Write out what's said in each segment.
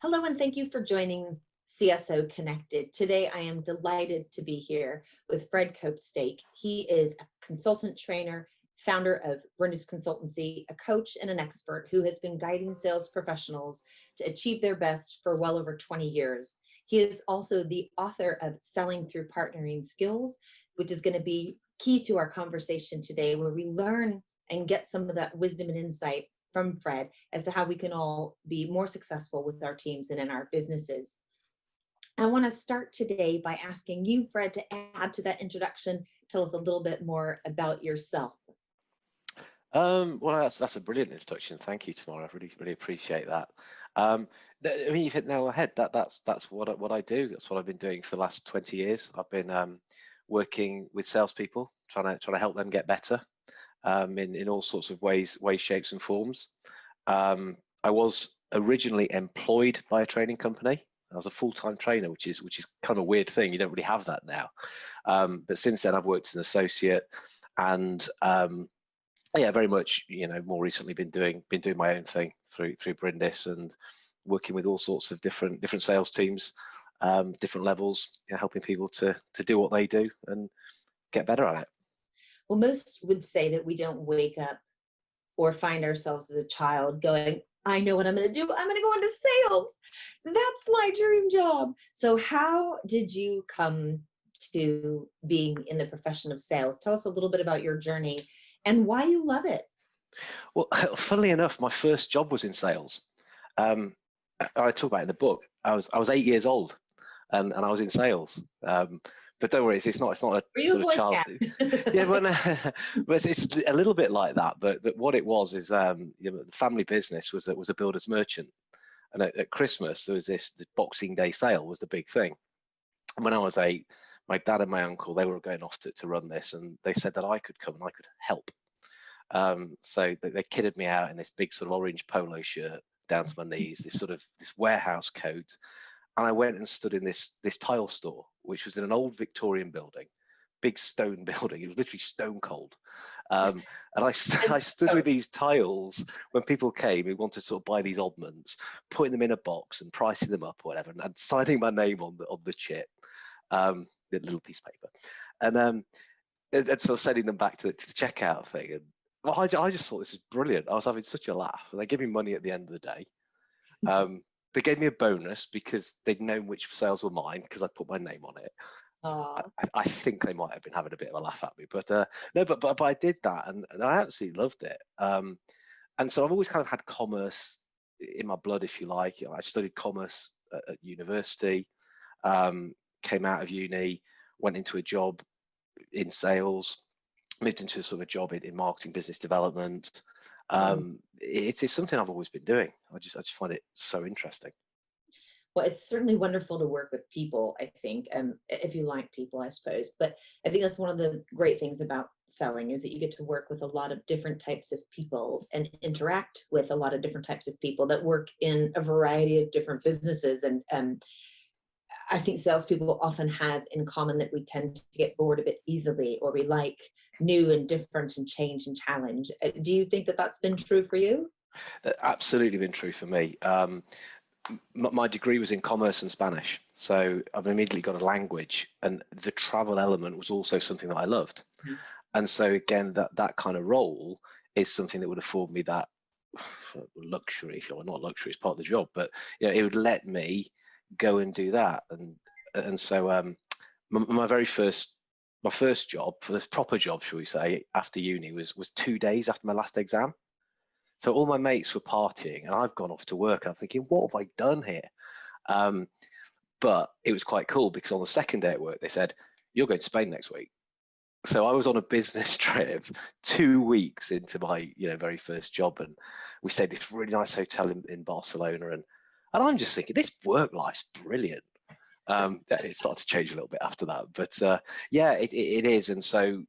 Hello, and thank you for joining CSO Connected. Today, I am delighted to be here with Fred Copestake. He is a consultant trainer, founder of Brenda's Consultancy, a coach and an expert who has been guiding sales professionals to achieve their best for well over 20 years. He is also the author of Selling Through Partnering Skills, which is going to be key to our conversation today, where we learn and get some of that wisdom and insight from Fred as to how we can all be more successful with our teams and in our businesses. I want to start today by asking you, Fred, to add to that introduction. Tell us a little bit more about yourself. Well, that's a brilliant introduction. Thank you, Tamara. I really appreciate that. I mean, you've hit the nail on the head. That's what I do. That's what I've been doing for the last 20 years. I've been working with salespeople, trying to help them get better. In all sorts of ways, shapes and forms. I was originally employed by a training company. I was a full-time trainer, which is kind of a weird thing. You don't really have that now. But since then, I've worked as an associate, and yeah, very much. More recently, been doing my own thing through Brindis and working with all sorts of different sales teams, different levels, helping people to do what they do and get better at it. Well, most would say that we don't wake up or find ourselves as a child going, I know what I'm going to do. I'm going to go into sales. That's my dream job. So how did you come to being in the profession of sales? Tell us a little bit about your journey and why you love it. Well, funnily enough, my first job was in sales. I talk about it in the book. I was 8 years old, and I was in sales. But don't worry, it's not a sort of child. Yeah, but it's a little bit like that. But what it was is, the family business was a builder's merchant, and at Christmas there was the Boxing Day sale was the big thing. And when I was 8, my dad and my uncle, they were going off to run this, and they said that I could come and I could help. So they kitted me out in this big sort of orange polo shirt down to my knees, this warehouse coat. And I went and stood in this tile store, which was in an old Victorian building, big stone building. It was literally stone cold. And I stood with these tiles when people came who wanted to sort of buy these oddments, putting them in a box and pricing them up or whatever, and signing my name on the chip, the little piece of paper, and sort of sending them back to the checkout thing. And well, I just thought this was brilliant. I was having such a laugh, and they gave me money at the end of the day. They gave me a bonus because they'd known which sales were mine because I put my name on it. I think they might have been having a bit of a laugh at me, but no, but I did that, and I absolutely loved it. And so I've always kind of had commerce in my blood, if you like. I studied commerce at university, came out of uni, went into a job in sales, moved into a sort of a job in marketing, business development. It's something I've always been doing. I just find it so interesting. Well, it's certainly wonderful to work with people, I think, if you like people, I suppose. But I think that's one of the great things about selling is that you get to work with a lot of different types of people and interact with a lot of different types of people that work in a variety of different businesses. And I think salespeople often have in common that we tend to get bored a bit easily, or we like new and different and change and challenge. Do you think that that's been true for you? Absolutely been true for me. My degree was in commerce and Spanish, so I've immediately got a language, and the travel element was also something that I loved. Mm-hmm. And so again, that kind of role is something that would afford me that luxury, if you're not luxury, it's part of the job, but it would let me go and do that. And so my first job, for this proper job, shall we say, after uni was 2 days after my last exam. So all my mates were partying and I've gone off to work and I'm thinking, what have I done here? But it was quite cool because on the second day at work, they said, you're going to Spain next week. So I was on a business trip 2 weeks into my very first job, and we stayed at this really nice hotel in Barcelona, and I'm just thinking, this work life's brilliant. It started to change a little bit after that, but yeah, it is. And so,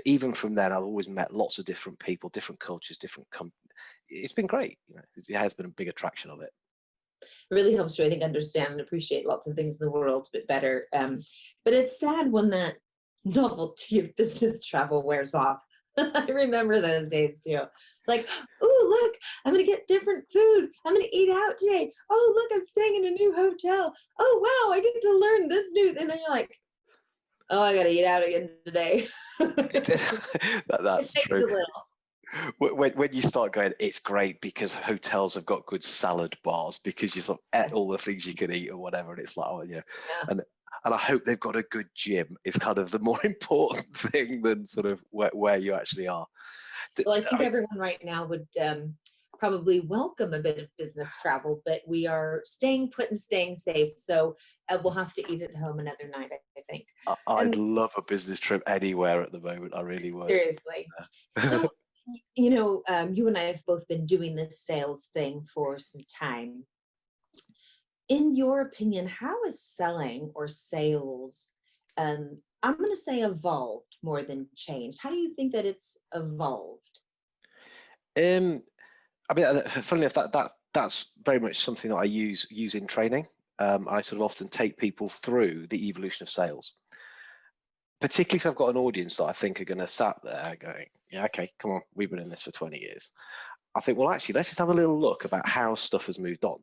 even from then, I've always met lots of different people, different cultures, different companies. It's been great. It has been a big attraction of it. It really helps you, I think, understand and appreciate lots of things in the world a bit better. But it's sad when that novelty of business travel wears off. I remember those days too. It's like, oh, look, I'm going to get different food. I'm going to eat out today. Oh, look, I'm staying in a new hotel. Oh, wow, I get to learn this new. And then you're like, oh, I got to eat out again today. That's It takes true. a little. When you start going, it's great because hotels have got good salad bars because you've sort of ate all the things you can eat or whatever, and it's like, oh, yeah. And I hope they've got a good gym. It's kind of the more important thing than sort of where you actually are. Well, I think everyone right now would probably welcome a bit of business travel, but we are staying put and staying safe. So we'll have to eat at home another night, I think. I'd love a business trip anywhere at the moment. I really would. Seriously. So, you and I have both been doing this sales thing for some time. In your opinion, how is selling or sales, I'm going to say evolved more than changed? How do you think that it's evolved? I mean, funnily enough, that's very much something that I use in training. I sort of often take people through the evolution of sales, particularly if I've got an audience that I think are going to sat there going, yeah, okay, come on, we've been in this for 20 years. I think, well, actually, let's just have a little look about how stuff has moved on.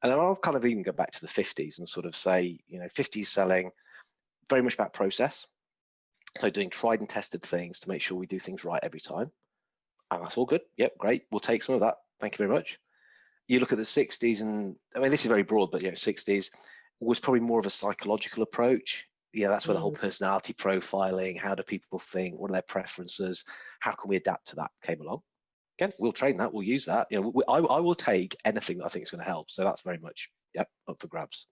And then I'll kind of even go back to the 50s and sort of say, 50s selling, very much about process. So doing tried and tested things to make sure we do things right every time. And that's all good. Yep, great. We'll take some of that. Thank you very much. You look at the 60s, and I mean, this is very broad, but 60s was probably more of a psychological approach. Yeah, that's where the whole personality profiling, how do people think, what are their preferences, how can we adapt to that came along. Again, we'll train that, we'll use that. I will take anything that I think is going to help. So that's very much, yep, up for grabs.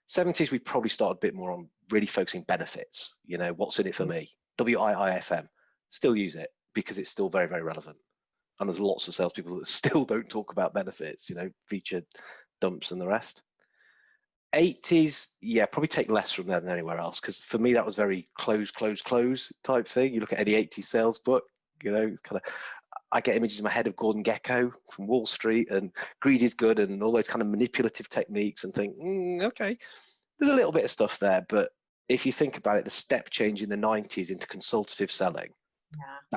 70s, we probably started a bit more on really focusing benefits. What's in it for me? WIIFM, still use it because it's still very, very relevant. And there's lots of salespeople that still don't talk about benefits, featured dumps and the rest. 80s, yeah, probably take less from there than anywhere else, because for me that was very close type thing. You look at any 80s sales book, kind of, I get images in my head of Gordon Gekko from Wall Street and greed is good and all those kind of manipulative techniques, and think, okay, there's a little bit of stuff there. But if you think about it, the step change in the 90s into consultative selling,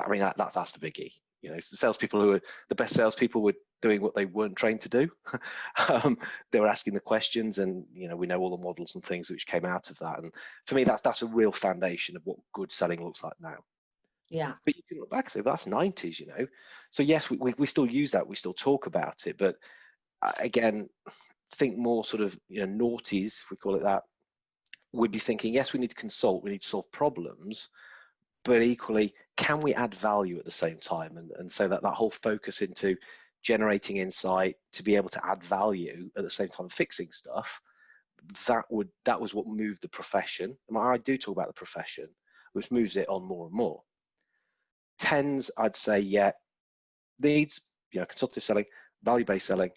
I mean, that's the biggie. The salespeople who were the best salespeople were doing what they weren't trained to do. They were asking the questions, and we know all the models and things which came out of that. And for me, that's a real foundation of what good selling looks like now. Yeah. But you can look back and say that's 90s, So yes, we still use that, we still talk about it, but again, think more sort of noughties, if we call it that. We'd be thinking, yes, we need to consult, we need to solve problems, but equally, can we add value at the same time? And so that whole focus into generating insight to be able to add value at the same time fixing stuff, that was what moved the profession. And I do talk about the profession, which moves it on more and more. 10s, I'd say, yeah, needs, consultative selling, value-based selling,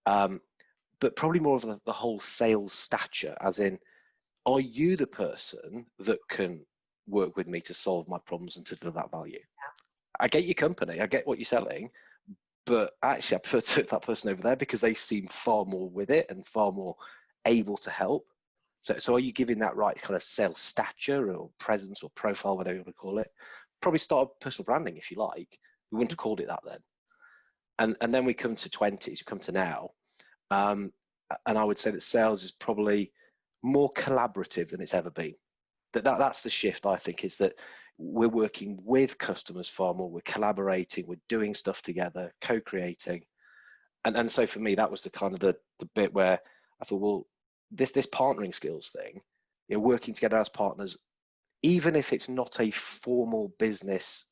but probably more of the whole sales stature, as in, are you the person that can work with me to solve my problems and to deliver that value? I get your company, I get what you're selling, but actually I prefer to that person over there because they seem far more with it and far more able to help. So are you giving that right kind of sales stature or presence or profile, whatever you want to call it? Probably start personal branding if you like. We wouldn't have called it that then. And then we come to 20s, we come to now. And I would say that sales is probably more collaborative than it's ever been. That's the shift, I think, is that we're working with customers far more. We're collaborating, we're doing stuff together, co-creating. And so for me, that was the kind of the bit where I thought, well, this partnering skills thing, working together as partners, even if it's not a formal business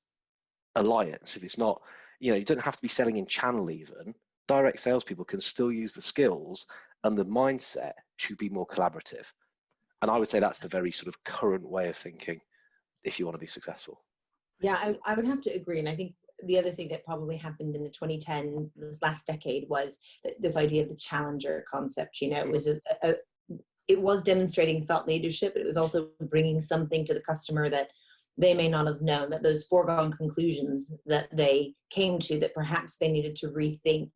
alliance, if it's not, you don't have to be selling in channel even, direct salespeople can still use the skills and the mindset to be more collaborative. And I would say that's the very sort of current way of thinking if you want to be successful. Yeah, I would have to agree. And I think the other thing that probably happened in the 2010, this last decade, was this idea of the challenger concept. It was demonstrating thought leadership, but it was also bringing something to the customer that they may not have known, that those foregone conclusions that they came to, that perhaps they needed to rethink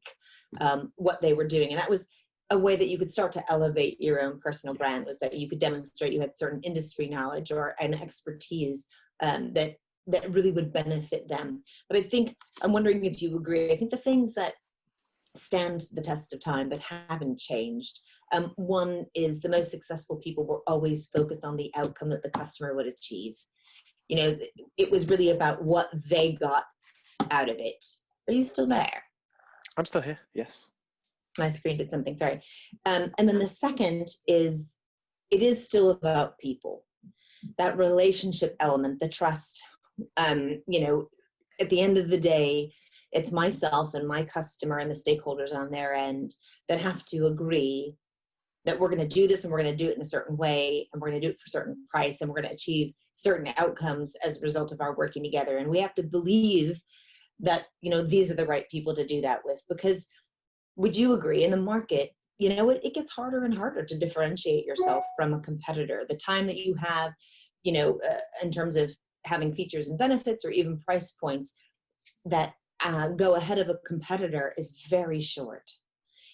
what they were doing. And that was a way that you could start to elevate your own personal brand, was that you could demonstrate you had certain industry knowledge or an expertise that that really would benefit them. But I think, I'm wondering if you agree, I think the things that stand the test of time that haven't changed, one is the most successful people were always focused on the outcome that the customer would achieve. You know, it was really about what they got out of it. Are you still there? I'm still here, yes. My screen did something, sorry. And then the second is, it is still about people. That relationship element, the trust, you know, at the end of the day, it's myself and my customer and the stakeholders on their end that have to agree that we're going to do this, and we're going to do it in a certain way, and we're going to do it for a certain price, and we're going to achieve certain outcomes as a result of our working together. And we have to believe that, you know, these are the right people to do that with, because would you agree, in the market, you know, it gets harder and harder to differentiate yourself from a competitor. The time that you have, you know, in terms of having features and benefits or even price points that go ahead of a competitor is very short.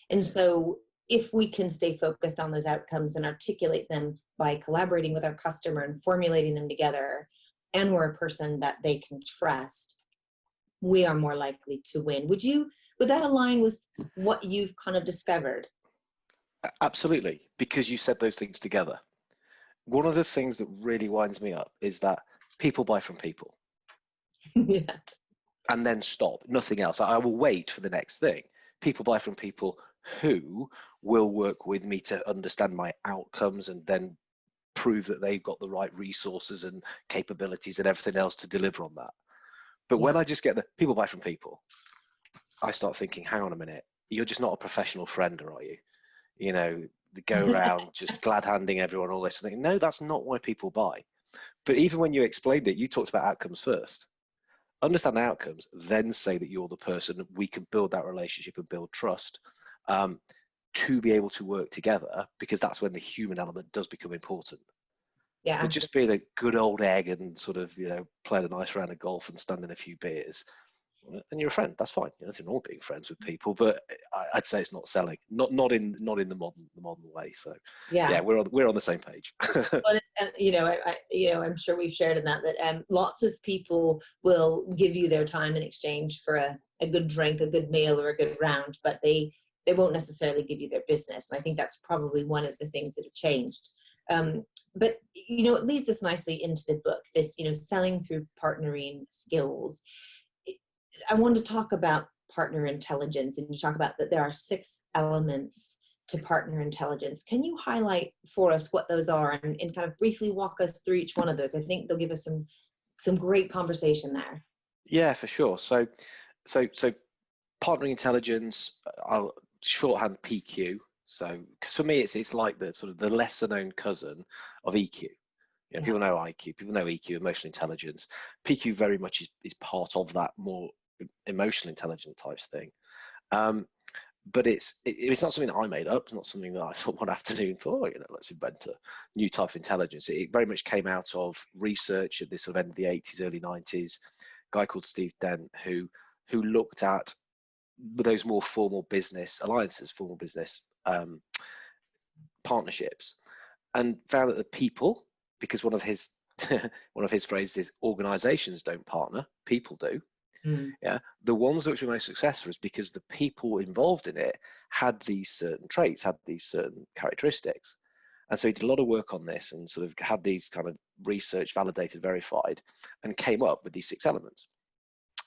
And so if we can stay focused on those outcomes and articulate them by collaborating with our customer and formulating them together, and we're a person that they can trust, we are more likely to win. Would that align with what you've kind of discovered? Absolutely, because you said those things together. One of the things that really winds me up is that people buy from people. Yeah. And then stop, nothing else. I will wait for the next thing. People buy from people who will work with me to understand my outcomes and then prove that they've got the right resources and capabilities and everything else to deliver on that. But when I just get the people buy from people, I start thinking, hang on a minute, you're just not a professional friend, are you? You know, they go around just glad handing everyone all this. No, that's not why people buy. But even when you explained it, you talked about outcomes first. Understand the outcomes, then say that you're the person. We can build that relationship and build trust to be able to work together, because that's when the human element does become important. Yeah, But absolutely. just being a good old egg and sort of, you know, playing a nice round of golf and standing a few beers, and you're a friend, that's fine. Nothing wrong with being friends with people, but I'd say it's not selling, not in the modern way. So yeah, we're on the same page. But you know, I'm sure we've shared in that lots of people will give you their time in exchange for a good drink, a good meal, or a good round, but they won't necessarily give you their business. And I think that's probably one of the things that have changed. But you know, it leads us nicely into the book. This, you know, selling through partnering skills. I want to talk about partner intelligence, and you talk about that there are 6 elements to partner intelligence. Can you highlight for us what those are, and kind of briefly walk us through each one of those? I think they'll give us some great conversation there. Yeah, for sure. So partnering intelligence, I'll shorthand PQ. So, because for me, it's like the sort of the lesser known cousin of EQ. You know, people know IQ, people know EQ, emotional intelligence. PQ very much is part of that more emotional intelligent types thing. But it's not something that I made up. It's not something that I thought one afternoon thought, you know, let's invent a new type of intelligence. It very much came out of research at the sort of end of the 80s, early 90s. A guy called Steve Dent who looked at those more formal business alliances, formal business partnerships, and found that the people, because one of his one of his phrases is organizations don't partner, people do. Yeah, the ones which were most successful is because the people involved in it had these certain traits, had these certain characteristics. And so he did a lot of work on this and sort of had these kind of research validated, verified, and came up with these 6 elements.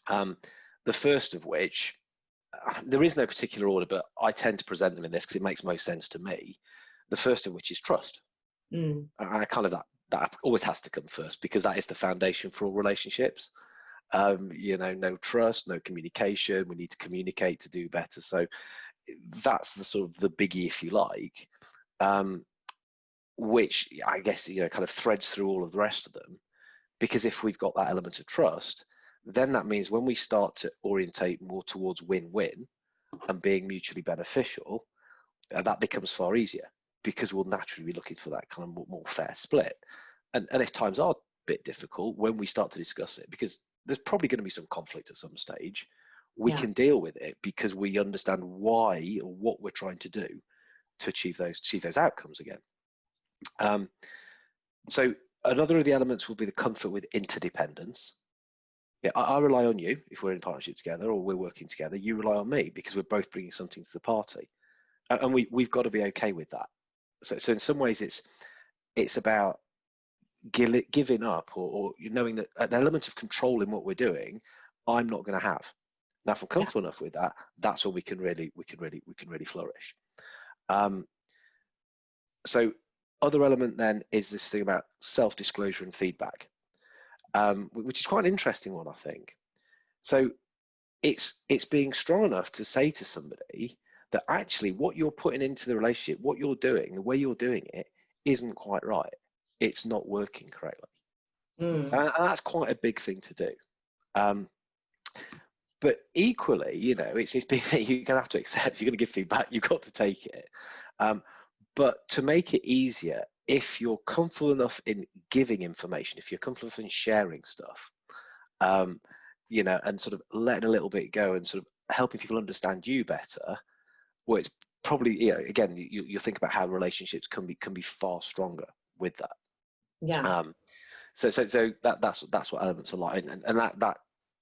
The first of which, there is no particular order, but I tend to present them in this because it makes most sense to me. The first of which is trust. I kind of that always has to come first, because that is the foundation for all relationships. You know, no trust, no communication. We need to communicate to do better. So that's the sort of the biggie, if you like, which I guess, you know, kind of threads through all of the rest of them. Because if we've got that element of trust, then that means when we start to orientate more towards win-win and being mutually beneficial, that becomes far easier, because we'll naturally be looking for that kind of more fair split. And if times are a bit difficult, when we start to discuss it, because there's probably going to be some conflict at some stage, we can deal with it because we understand why or what we're trying to do to achieve those outcomes again. So another of the elements will be the comfort with interdependence. Yeah, I rely on you if we're in partnership together or we're working together. You rely on me because we're both bringing something to the party, and we've got to be okay with that. So in some ways, it's about giving up or knowing that an element of control in what we're doing, I'm not going to have. Now, if I'm comfortable enough with that, that's where we can really flourish. So other element then is this thing about self-disclosure and feedback, which is quite an interesting one, I think. So it's being strong enough to say to somebody that actually what you're putting into the relationship, what you're doing, the way you're doing it, isn't quite right. It's not working correctly. And that's quite a big thing to do. But equally, it's being you're going to have to accept. If you're going to give feedback, you've got to take it. But to make it easier, if you're comfortable enough in giving information, if you're comfortable enough in sharing stuff, and sort of letting a little bit go and sort of helping people understand you better, well, it's probably, again, you think about how relationships can be far stronger with that. Yeah. So that's what elements are like, and that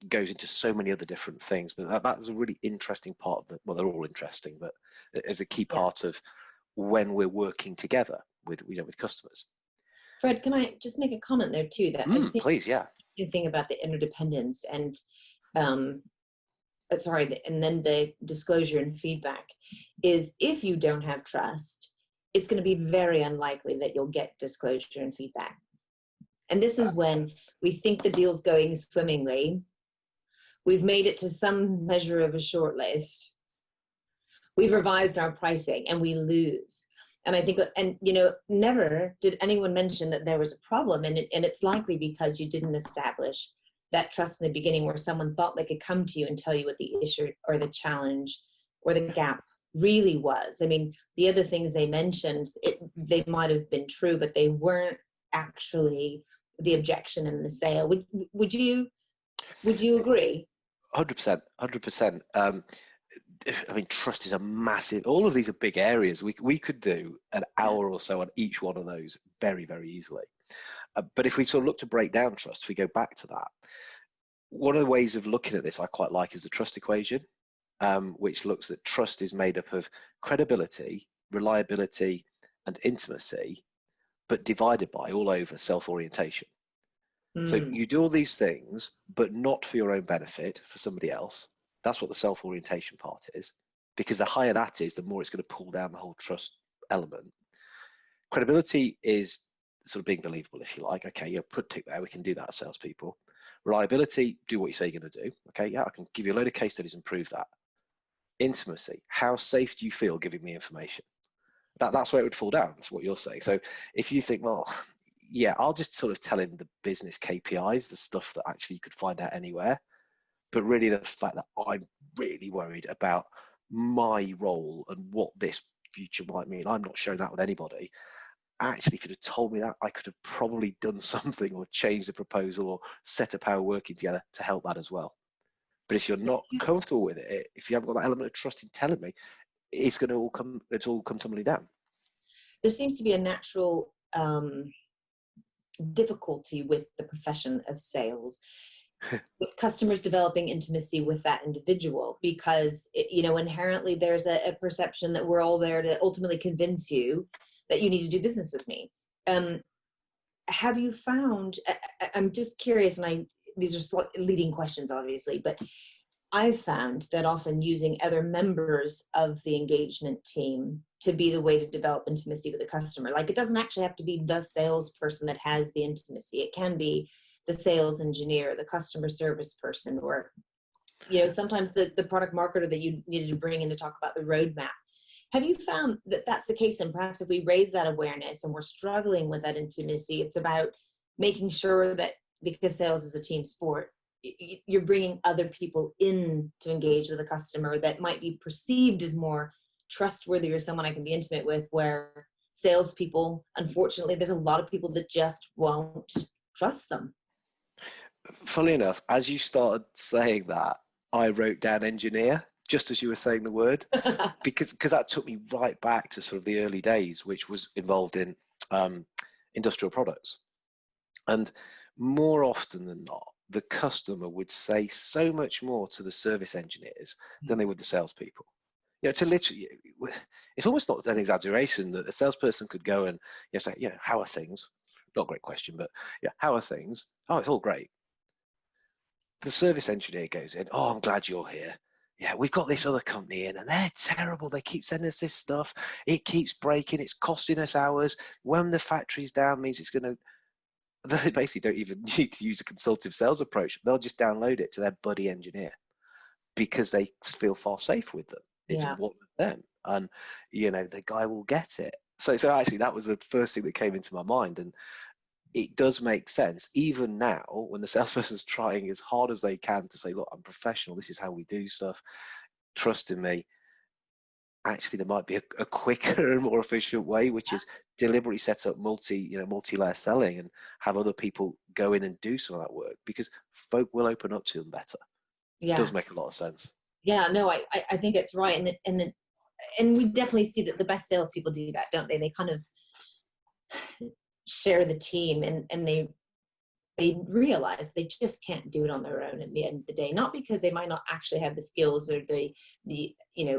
goes into so many other different things. But that's a really interesting part of well, they're all interesting, but as a key part of when we're working together with customers. Fred, can I just make a comment there too? That I think please, yeah. the thing about the interdependence and and then the disclosure and feedback is, if you don't have trust, it's going to be very unlikely that you'll get disclosure and feedback. And this is when we think the deal's going swimmingly. We've made it to some measure of a short list. We've revised our pricing and we lose. And I think, never did anyone mention that there was a problem. And it's likely because you didn't establish that trust in the beginning, where someone thought they could come to you and tell you what the issue or the challenge or the gap really was. I mean, the other things they mentioned, they might have been true, but they weren't actually the objection in the sale. Would you agree? 100%. I mean, trust is a massive. All of these are big areas. We could do an hour or so on each one of those very, very easily. But if we sort of look to break down trust, we go back to that. One of the ways of looking at this I quite like is the trust equation, which looks at trust is made up of credibility, reliability, and intimacy, but divided by all over self-orientation. So you do all these things, but not for your own benefit, for somebody else. That's what the self-orientation part is, because the higher that is, the more it's going to pull down the whole trust element. Credibility is sort of being believable, if you like. Okay, put tick there, we can do that as salespeople. Reliability, do what you say you're going to do. Okay, yeah, I can give you a load of case studies and prove that. Intimacy, how safe do you feel giving me information? That's where it would fall down. That's what you're saying. So if you think, well, yeah, I'll just sort of tell him the business KPIs, the stuff that actually you could find out anywhere. But really the fact that I'm really worried about my role and what this future might mean, I'm not sharing that with anybody. Actually, if you'd have told me that, I could have probably done something or changed the proposal or set up how we're working together to help that as well. But if you're not comfortable with it, if you haven't got that element of trust in telling me, it's all come tumbling down. There seems to be a natural difficulty with the profession of sales, with customers developing intimacy with that individual, because inherently there's a perception that we're all there to ultimately convince you that you need to do business with me. Have you found, I'm just curious, and these are leading questions obviously, but I've found that often using other members of the engagement team to be the way to develop intimacy with the customer. Like, it doesn't actually have to be the salesperson that has the intimacy. It can be the sales engineer, the customer service person, or sometimes the product marketer that you needed to bring in to talk about the roadmap. Have you found that that's the case? And perhaps if we raise that awareness and we're struggling with that intimacy, it's about making sure that, because sales is a team sport, you're bringing other people in to engage with a customer that might be perceived as more trustworthy or someone I can be intimate with, where salespeople, unfortunately, there's a lot of people that just won't trust them. Funnily enough, as you started saying that, I wrote down engineer, just as you were saying the word, because that took me right back to sort of the early days, which was involved in industrial products. And more often than not, the customer would say so much more to the service engineers than they would the salespeople. To literally, it's almost not an exaggeration that a salesperson could go and say, how are things? Not a great question, but how are things? Oh, it's all great. The service engineer goes in, oh, I'm glad you're here. Yeah, we've got this other company in and they're terrible. They keep sending us this stuff. It keeps breaking. It's costing us hours. When the factory's down means it's going to, they basically don't even need to use a consultative sales approach. They'll just download it to their buddy engineer because they feel far safer with them. It's one of them. And, the guy will get it. So actually that was the first thing that came into my mind. And it does make sense, even now, when the salesperson's trying as hard as they can to say, look, I'm professional, this is how we do stuff, trust in me. Actually, there might be a quicker and more efficient way, which is deliberately set up multi-layer selling and have other people go in and do some of that work, because folk will open up to them better. It does make a lot of sense. Yeah, no, I think it's right. And we definitely see that the best salespeople do that, don't they? They kind of share the team and they realize they just can't do it on their own at the end of the day, not because they might not actually have the skills or the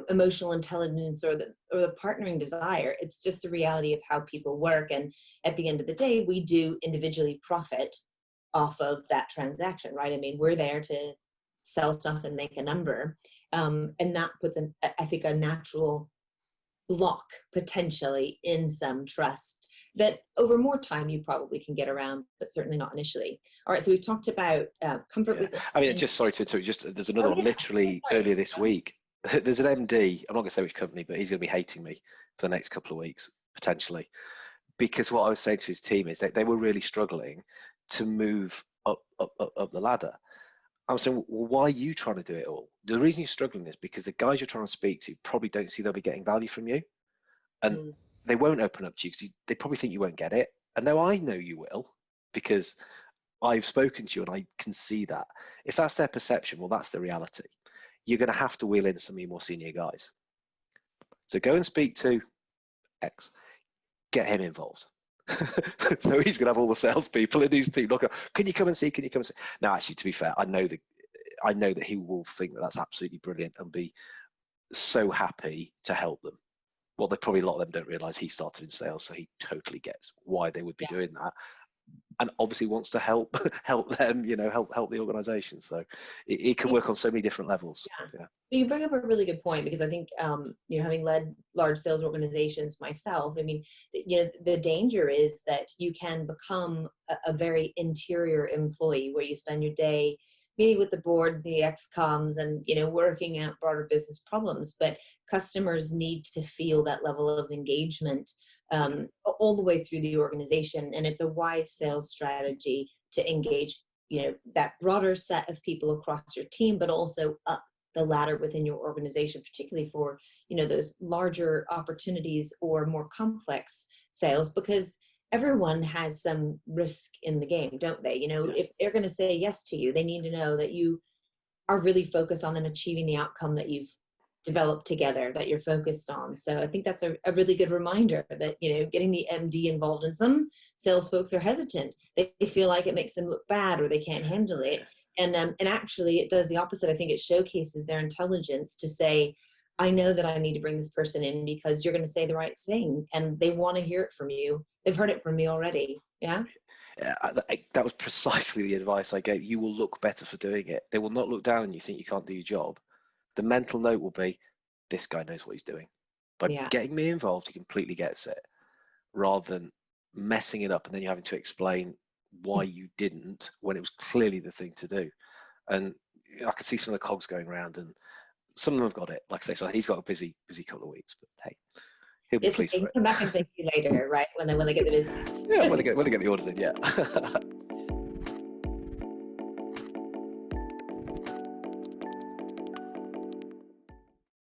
emotional intelligence or the partnering desire. It's just the reality of how people work, and at the end of the day we do individually profit off of that transaction, right? I mean, we're there to sell stuff and make a number, and that puts I think a natural block potentially in some trust that over more time you probably can get around, but certainly not initially. All right, so we've talked about comfort with. I mean, just sorry to just there's another one literally earlier this week. There's an MD. I'm not going to say which company, but he's going to be hating me for the next couple of weeks potentially, because what I was saying to his team is that they were really struggling to move up the ladder. I'm saying, well, why are you trying to do it all? The reason you're struggling is because the guys you're trying to speak to probably don't see they'll be getting value from you, and they won't open up to you because they probably think you won't get it. And now I know you will, because I've spoken to you and I can see that. If that's their perception, well, that's the reality. You're going to have to wheel in some of your more senior guys. So go and speak to X, get him involved. So he's going to have all the salespeople in his team. Look, can you come and see? Can you come and see? Now, actually, to be fair, I know that he will think that that's absolutely brilliant and be so happy to help them. Well, probably a lot of them don't realize he started in sales, so he totally gets why they would be doing that, and obviously wants to help them, help the organization. So it can work on so many different levels. Yeah. You bring up a really good point, because I think having led large sales organizations myself, I mean, the danger is that you can become a very interior employee, where you spend your day meeting with the board, the ex-coms, and working out broader business problems. But customers need to feel that level of engagement all the way through the organization, and it's a wise sales strategy to engage that broader set of people across your team, but also up the ladder within your organization, particularly for those larger opportunities or more complex sales, because everyone has some risk in the game, don't they? If they're going to say yes to you, they need to know that you are really focused on them achieving the outcome that you've developed together, that you're focused on. So I think that's a really good reminder that, getting the MD involved, and some sales folks are hesitant. They feel like it makes them look bad or they can't handle it. And actually it does the opposite. I think it showcases their intelligence to say, I know that I need to bring this person in because you're going to say the right thing, and they want to hear it from you. They've heard it from me already. Yeah. That was precisely the advice I gave. You will look better for doing it. They will not look down and you think you can't do your job. The mental note will be, this guy knows what he's doing. By getting me involved, he completely gets it, rather than messing it up and then you having to explain why you didn't when it was clearly the thing to do. And I could see some of the cogs going around, and some of them have got it. Like I say, so he's got a busy couple of weeks, but hey, he'll be pleased for it. Come back and thank you later, right? When they get the business. Yeah, when they get the orders in, yeah.